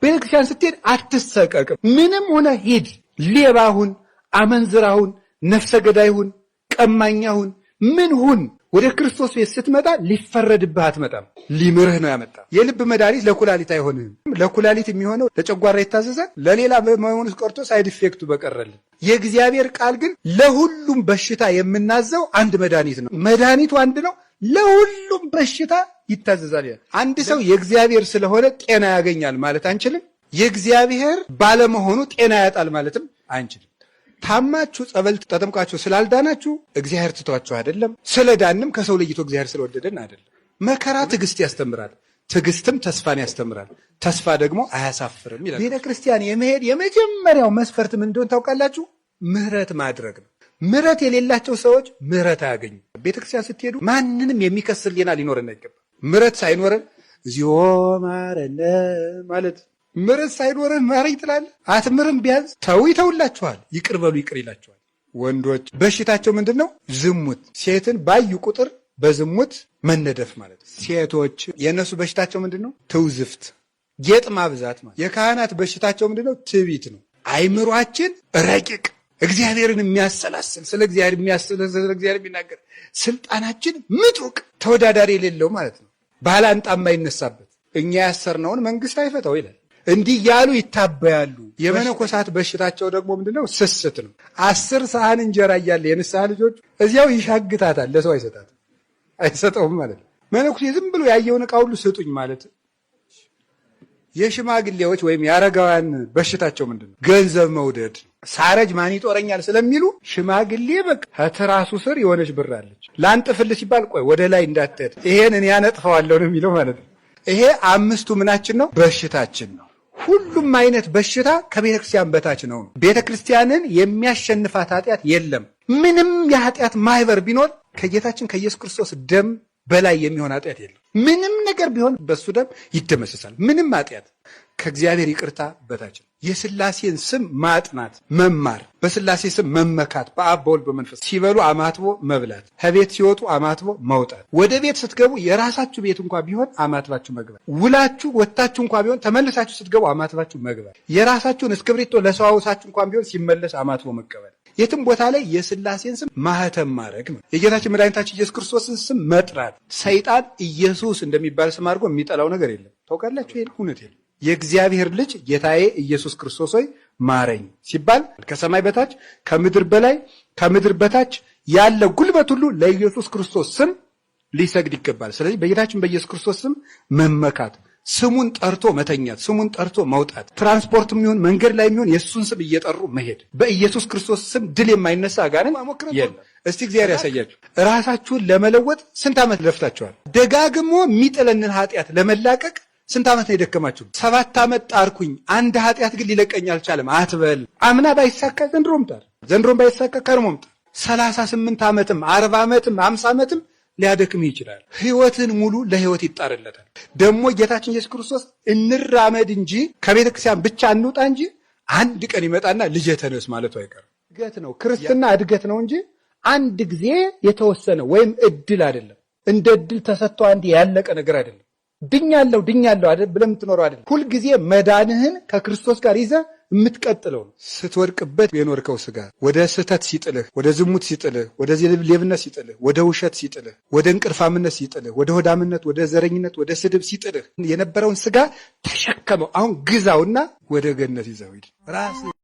ቤተክርስቲያን ስትሄድ አትሰቀቅም። ምንም ሆነ ሂድ፣ ሌባሁን፣ አመንዝራሁን፣ ነፍሰ ገዳይሁን፣ ቀማኛሁን፣ ምን ሁን ወደ ክርስቶስ ቤት ስትመጣ ሊፈረድብህ አትመጣም። ሊምርህ ነው ያመጣ። የልብ መድኃኒት ለኩላሊት አይሆንም። ለኩላሊት የሚሆነው ለጨጓራ ይታዘዛል። ለሌላ በመሆኑስ ቀርቶ ሳይድ ኢፌክቱ በቀረልን። የእግዚአብሔር ቃል ግን ለሁሉም በሽታ የምናዘው አንድ መድኃኒት ነው። መድኃኒቱ አንድ ነው፣ ለሁሉም በሽታ ይታዘዛል። አንድ ሰው የእግዚአብሔር ስለሆነ ጤና ያገኛል ማለት አንችልም። የእግዚአብሔር ባለመሆኑ ጤና ያጣል ማለትም አንችልም። ታማችሁ ጸበል ተጠምቃችሁ ስላልዳናችሁ እግዚአብሔር ትቷችሁ አይደለም። ስለዳንም ከሰው ለይቶ እግዚአብሔር ስለወደደን አይደለም። መከራ ትዕግስት ያስተምራል፣ ትዕግስትም ተስፋን ያስተምራል፣ ተስፋ ደግሞ አያሳፍርም ይላል። ቤተ ክርስቲያን የመሄድ የመጀመሪያው መስፈርት ምን እንደሆነ ታውቃላችሁ? ምህረት ማድረግ ነው። ምህረት የሌላቸው ሰዎች ምህረት አያገኙም። ቤተ ክርስቲያን ስትሄዱ ማንንም የሚከስል ሊና ሊኖረን አይገባም። ምህረት ሳይኖረን እግዚኦ ማረነ ማለት ምርት ሳይኖርህ ማረኝ ትላለህ። አትምርም። ቢያንስ ተው ይተውላችኋል፣ ይቅር በሉ ይቅር ይላችኋል። ወንዶች በሽታቸው ምንድን ነው? ዝሙት። ሴትን ባዩ ቁጥር በዝሙት መነደፍ ማለት። ሴቶች የእነሱ በሽታቸው ምንድን ነው? ትውዝፍት፣ ጌጥ ማብዛት ማለት። የካህናት በሽታቸው ምንድን ነው? ትዕቢት ነው። አይምሯችን ረቂቅ፣ እግዚአብሔርን የሚያሰላስል፣ ስለ እግዚአብሔር የሚናገር፣ ስልጣናችን ምጡቅ፣ ተወዳዳሪ የሌለው ማለት ነው። ባላንጣ የማይነሳበት፣ እኛ ያሰርነውን መንግስት አይፈታው ይላል። እንዲህ ያሉ ይታበያሉ። የመነኮሳት በሽታቸው ደግሞ ምንድነው? ስስት ነው። 10 ሰሃን እንጀራ እያለ የንስሐ ልጆች እዚያው ይሻግታታል፣ ለሰው አይሰጠውም ማለት ነው። መነኩሴ ዝም ብሎ ያየውን ዕቃ ሁሉ ስጡኝ ማለት። የሽማግሌዎች ወይም የአረጋውያን በሽታቸው ምንድነው? ገንዘብ መውደድ። ሳረጅ ማን ይጦረኛል ስለሚሉ ሽማግሌ በቃ ከትራሱ ስር የሆነች ብር አለች፣ ላንጥፍልህ ሲባል ቆይ ወደ ላይ እንዳትሄድ ይሄን እኔ ያነጥፈዋለሁ ነው የሚለው ማለት ነው። ይሄ አምስቱ ምናችን ነው? በሽታችን ነው። ሁሉም አይነት በሽታ ከቤተ ክርስቲያን በታች ነው። ቤተ ክርስቲያንን የሚያሸንፋት ኃጢአት የለም። ምንም የኃጢአት ማህበር ቢኖር ከጌታችን ከኢየሱስ ክርስቶስ ደም በላይ የሚሆን ኃጢአት የለም። ምንም ነገር ቢሆን በሱ ደም ይደመሰሳል። ምንም ኃጢአት ከእግዚአብሔር ይቅርታ በታች ነው። የሥላሴን ስም ማጥናት መማር፣ በሥላሴ ስም መመካት፣ በአብ በወልድ በመንፈስ ሲበሉ አማትቦ መብላት፣ ከቤት ሲወጡ አማትቦ መውጣት፣ ወደ ቤት ስትገቡ የራሳችሁ ቤት እንኳ ቢሆን አማትባችሁ መግባት፣ ውላችሁ ወጥታችሁ እንኳ ቢሆን ተመልሳችሁ ስትገቡ አማትባችሁ መግባት፣ የራሳችሁን እስክብሪቶ ለሰዋውሳችሁ እንኳ ቢሆን ሲመለስ አማትቦ መቀበል፣ የትም ቦታ ላይ የሥላሴን ስም ማህተም ማድረግ ነው። የጌታችን መድኃኒታችን ኢየሱስ ክርስቶስን ስም መጥራት። ሰይጣን ኢየሱስ እንደሚባል ስም አድርጎ የሚጠላው ነገር የለም። ታውቃላችሁ? ይሄ እውነት የለም። የእግዚአብሔር ልጅ ጌታዬ ኢየሱስ ክርስቶስ ሆይ ማረኝ ሲባል ከሰማይ በታች ከምድር በላይ ከምድር በታች ያለ ጉልበት ሁሉ ለኢየሱስ ክርስቶስ ስም ሊሰግድ ይገባል። ስለዚህ በጌታችን በኢየሱስ ክርስቶስ ስም መመካት፣ ስሙን ጠርቶ መተኛት፣ ስሙን ጠርቶ መውጣት፣ ትራንስፖርት የሚሆን መንገድ ላይ የሚሆን የእሱን ስም እየጠሩ መሄድ። በኢየሱስ ክርስቶስ ስም ድል የማይነሳ አጋንንት የለም። እስቲ እግዚአብሔር ያሳያችሁ። ራሳችሁን ለመለወጥ ስንት ዓመት ለፍታችኋል? ደጋግሞ የሚጥለንን ኃጢአት ለመላቀቅ ስንት ዓመት ነው የደከማችሁ? 7 ዓመት ጣርኩኝ፣ አንድ ኃጢአት ግን ሊለቀኝ አልቻለም አትበል። አምና ባይሳካ ዘንድሮም ጣር፣ ዘንድሮም ባይሳካ ከርሞም ጣር። 38 ዓመትም 40 ዓመትም 50 ዓመትም ሊያደክም ይችላል። ሕይወትን ሙሉ ለሕይወት ይጣርለታል። ደግሞ ጌታችን ኢየሱስ ክርስቶስ እንራመድ እንጂ ከቤተ ክርስቲያን ብቻ እንውጣ እንጂ አንድ ቀን ይመጣና ልጄ ተነስ ማለቱ አይቀርም። እድገት ነው ክርስትና፣ እድገት ነው እንጂ አንድ ጊዜ የተወሰነ ወይም እድል አይደለም። እንደ እድል ተሰጥቶ አንድ ያለቀ ነገር አይደለም። ድኛለሁ አይደል ብለህ የምትኖረው አይደል። ሁልጊዜ መዳንህን ከክርስቶስ ጋር ይዘህ የምትቀጥለው ነው። ስትወድቅበት የኖርከው ስጋ ወደ ስህተት ሲጥልህ፣ ወደ ዝሙት ሲጥልህ፣ ወደ ሌብነት ሲጥልህ፣ ወደ ውሸት ሲጥልህ፣ ወደ እንቅልፋምነት ሲጥልህ፣ ወደ ሆዳምነት፣ ወደ ዘረኝነት፣ ወደ ስድብ ሲጥልህ የነበረውን ስጋ ተሸከመው። አሁን ግዛውና ወደ ገነት ይዘው ሂድ ራስህ